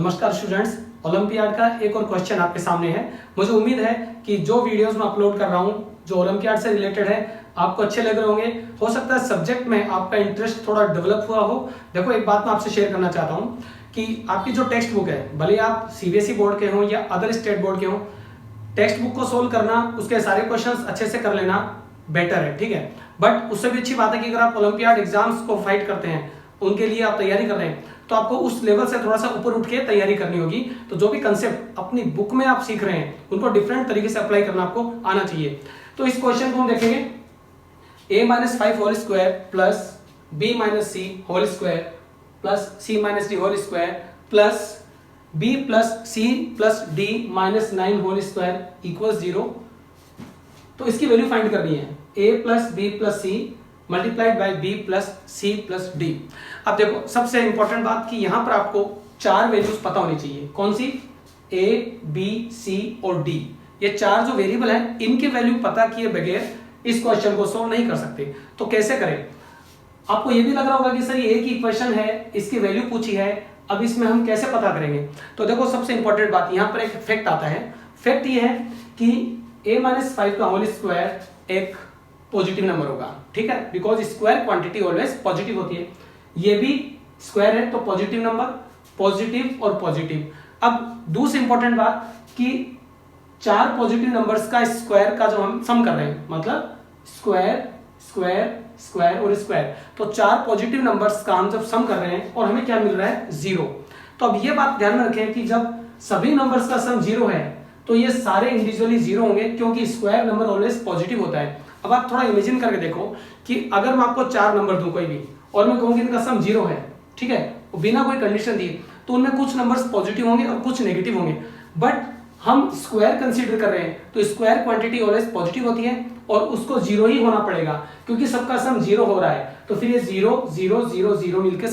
नमस्कार students, olympiad का एक और क्वेश्चन आपके सामने है। मुझे उम्मीद है कि जो वीडियोस मैं अपलोड कर रहा हूं जो ओलंपियाड से रिलेटेड है आपको अच्छे लग रहे होंगे। हो सकता है सब्जेक्ट में आपका इंटरेस्ट थोड़ा डेवलप हुआ हो। देखो, एक बात मैं आपसे शेयर करना चाहता हूं कि आपकी जो टेक्स्ट बुक है, भले आप सीबीएसई बोर्ड के हों या अदर स्टेट बोर्ड के हों, टेक्स्ट बुक को सोल्व करना, उसके सारे क्वेश्चन अच्छे से कर लेना बेटर है, ठीक है। बट उससे भी अच्छी बात है कि अगर आप ओलंपियाड एग्जाम्स को फाइट करते हैं, उनके लिए आप तैयारी कर रहे हैं, तो आपको उस लेवल से थोड़ा सा ऊपर उठ के तैयारी करनी होगी। तो जो भी कंसेप्ट अपनी बुक में आप सीख रहे हैं उनको डिफरेंट तरीके से अप्लाई करना आपको आना चाहिए। तो इस क्वेश्चन को हम देखेंगे। a-5 whole square plus b-c whole square plus c-d whole square plus b plus c plus d minus 9 whole square equal 0। तो इसकी वैल्यू फाइंड करनी है। a plus b plus c multiplied by b plus c plus d। अब देखो, सबसे important बात कि यहां पर आपको चार वैल्यूज पता होनी चाहिए। कौन सी? a, b, c और d। ये चार जो वेरिएबल हैं, इनके वैल्यू पता किए बगैर इस क्वेश्चन को सोल्व नहीं कर सकते। तो कैसे करें? आपको ये भी लग रहा होगा कि सर ये एक इक्वेशन है, इसकी वैल्यू पूछी है, अब इसमें हम कैसे पता करेंगे? तो देखो, सबसे इंपॉर्टेंट बात यहां पर एक फैक्ट आता है। फैक्ट ये है कि a-5 का होल स्क्वायर एक पॉजिटिव नंबर होगा, ठीक है, because square quantity always positive होती है। ये भी स्क्वायर है तो पॉजिटिव नंबर, पॉजिटिव और पॉजिटिव। अब दूसरी इंपॉर्टेंट बात कि चार पॉजिटिव नंबर्स का स्क्वायर का जो हम सम कर रहे हैं, मतलब स्क्वायर स्क्वायर स्क्वायर और स्क्वायर, तो चार पॉजिटिव नंबर्स का हम जब सम कर रहे हैं और हमें क्या मिल रहा है? 0। तो अब ये बात ध्यान में रखें कि जब सभी नंबर्स का सम 0 है तो ये सारे इंडिविजुअली 0 होंगे, क्योंकि स्क्वायर नंबर ऑलवेज पॉजिटिव होता है। अब आप थोड़ा इमेजिन करके देखो कि अगर मैं आपको चार नंबर दूं कोई भी और मैं कहूं कि इनका सम 0 है, ठीक है, बिना कोई कंडीशन दिए, तो उनमें कुछ नंबर्स पॉजिटिव होंगे और कुछ नेगेटिव होंगे। बट हम स्क्वायर कंसीडर कर रहे हैं तो स्क्वायर क्वांटिटी ऑलवेज पॉजिटिव होती है और उसको 0 ही होना पड़ेगा, क्योंकि सबका सम 0 हो रहा है। तो फिर ये 0 0 0 0 मिलकर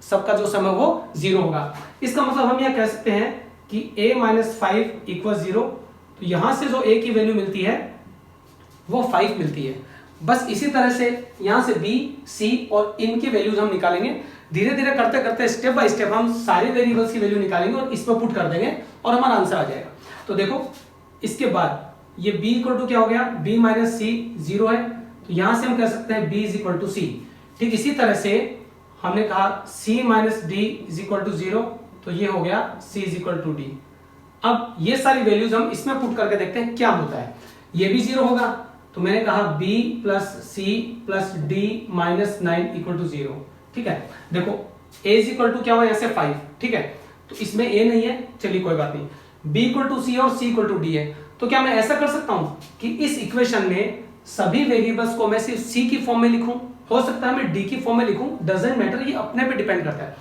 सबका जो सम है वो 0 होगा। इसका मतलब हम यह कह सकते हैं कि a-5 इक्वल 0। तो यहां से जो a की वैल्यू मिलती है वो 5 मिलती है। बस इसी तरह से यहां से b, c और इनकी वैल्यूज हम निकालेंगे। धीरे धीरे करते करते स्टेप बाय स्टेप हम सारे वेरिएबल्स की वैल्यू निकालेंगे और इस पर पुट कर देंगे और हमारा आंसर आ जाएगा। तो देखो, इसके बाद ये b इक्वल टू क्या हो गया? b माइनस सी 0 है, तो यहां से हम कह सकते हैं b is equal to C. ठीक इसी तरह से हमने कहा c minus D is equal to 0, तो ये हो गया c is equal to D. अब ये सारी वैल्यूज हम इसमें पुट करके देखते हैं क्या होता है। ये भी 0 होगा, तो मैंने कहा b plus C plus D minus 9 equal to 0। ठीक है, देखो a इज इक्वल टू क्या हुआ? यहाँ से 5, ठीक है, तो इसमें a नहीं है, चलिए कोई बात नहीं। b इक्वल टू सी और c इक्वल टू डी है, तो क्या मैं ऐसा कर सकता हूं कि इस इक्वेशन में सभी वेरिएबल्स को मैं सिर्फ c की फॉर्म में लिखूं? हो सकता है मैं d की फॉर्म में लिखूं, डजंट मैटर, ये अपने पे डिपेंड करता है।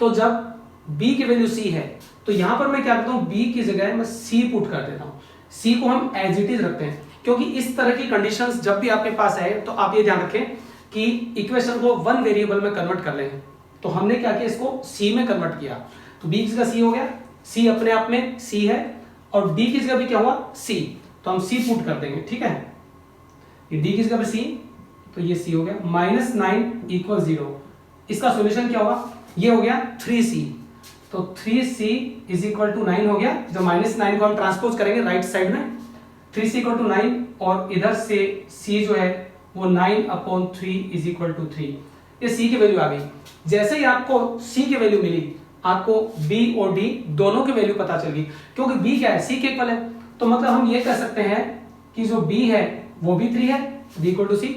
तो जब b की वैल्यू c है तो यहां पर मैं क्या करता हूं? b की जगह मैं c पुट कर देता हूं। c को हम एज इट इज रखते हैं, क्योंकि इस तरह की कंडीशंस जब भी आपके पास है तो आप ये ध्यान रखें कि इक्वेशन को वन वेरिएबल में कन्वर्ट कर लें। तो हमने क्या किया? इसको c में कन्वर्ट किया, तो b की जगह c हो गया, c अपने आप में c है, और d की जगह भी क्या हुआ? c, तो हम c पुट कर देंगे, ठीक है। ये d की जगह पे c, तो ये c हो गया, माइनस 9 इक्वल 0। इसका सोल्यूशन क्या होगा? ये हो गया 3c, तो 3c इज इक्वल टू 9 हो गया। जो माइनस 9 को हम ट्रांसपोज करेंगे राइट साइड में, 3c इक्वल टू 9, और इधर से c जो है वो 9/3 इज इक्वल टू 3। ये c की वैल्यू आ गई। जैसे ही आपको c की वैल्यू मिली, आपको b और d दोनों की वैल्यू पता चल गई, क्योंकि b क्या है? c के इक्वल है। तो मतलब हम ये कह सकते हैं कि जो b है वो भी 3 है, b इक्वल टू c,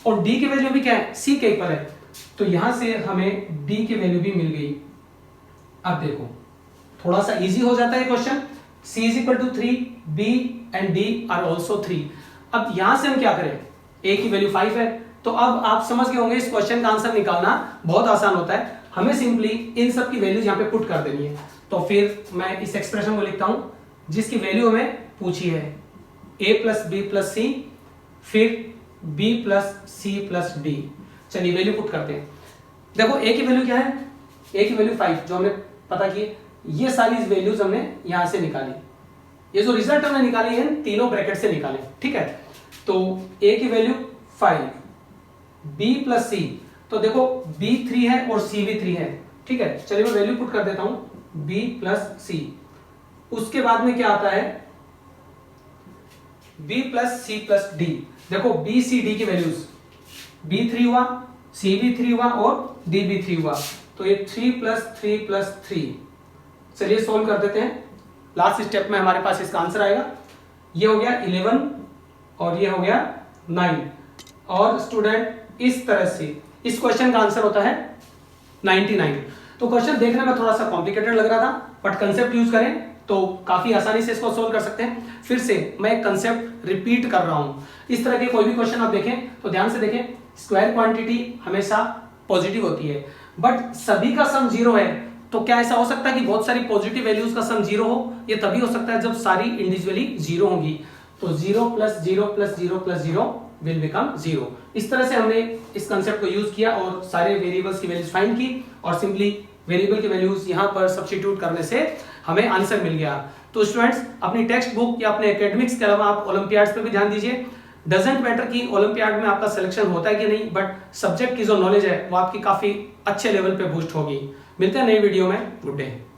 और d की वैल्यू भी क्या है? c के इक्वल है। तो यहां से हमें d की वैल्यू भी मिल गई। अब देखो, थोड़ा सा इजी हो जाता है question. c is equal to 3, b and d are also 3। अब यहां से हम क्या करें? a की वैल्यू 5 है, तो अब आप समझ गए होंगे इस क्वेश्चन का आंसर निकालना बहुत आसान होता है। हमें सिंपली इन सब की वैल्यूज यहां पे पुट कर देनी है। तो फिर मैं इस एक्सप्रेशन को लिखता हूं जिसकी वैल्यू हमें पूछी है, a plus b plus c, फिर b प्लस सी प्लस डी। चलिए वैल्यू पुट करते हैं। देखो a की वैल्यू क्या है? a की वैल्यू 5 जो हमने पता की, ये सारी वैल्यूज हमने यहां से निकाली। ये जो रिजल्ट हमने निकाली है तीनों ब्रैकेट से निकाले, ठीक है। तो a की वैल्यू 5, b प्लस सी, तो देखो b 3 है और c भी 3 है, ठीक है। चलिए मैं वैल्यू पुट कर देता हूं। B plus c. उसके बाद में क्या आता है, बी प्लस सी प्लस डी। देखो बी सी डी की वैल्यूज, बी 3 हुआ, सी भी 3 हुआ और डी भी 3 हुआ, तो ये 3 प्लस 3 प्लस 3। चलिए सोल्व कर देते हैं। लास्ट स्टेप में हमारे पास इसका आंसर आएगा। ये हो गया 11 और ये हो गया 9। और स्टूडेंट इस तरह से इस क्वेश्चन का आंसर होता है 99। तो क्वेश्चन देखने में थोड़ा सा कॉम्प्लिकेटेड लग रहा था, बट कंसेप्ट यूज करें तो काफी आसानी से इसको सोल्व कर सकते हैं। फिर से मैं एक कंसेप्ट रिपीट कर रहा हूं। इस तरह के कोई भी क्वेश्चन आप देखें तो ध्यान से देखें, स्क्वायर क्वांटिटी हमेशा पॉजिटिव होती है, बट सभी का सम 0 है। तो क्या ऐसा हो सकता है कि बहुत सारी पॉजिटिव वैल्यूज का सम 0 हो? ये तभी हो सकता है जब सारी इंडिविजुअली 0 होंगी। तो 0 plus 0 plus 0 plus 0 will become 0। इस तरह से हमने इस कंसेप्ट को यूज किया और सारे वेरिएबल्स की वैल्यूज फाइंड की और सिंपली वेरिएबल की वैल्यूज यहां पर सब्स्टिट्यूट करने से हमें आंसर मिल गया। तो स्टूडेंट्स अपनी टेक्स्ट बुक या अपने एकेडमिक्स के अलावा आप ओलंपियाड्स पे भी ध्यान दीजिए। डजेंट मैटर कि ओलंपियाड में आपका सिलेक्शन होता है कि नहीं, बट सब्जेक्ट की जो नॉलेज है वो आपकी काफी अच्छे लेवल पे बूस्ट होगी। मिलते हैं नई वीडियो में। Good day.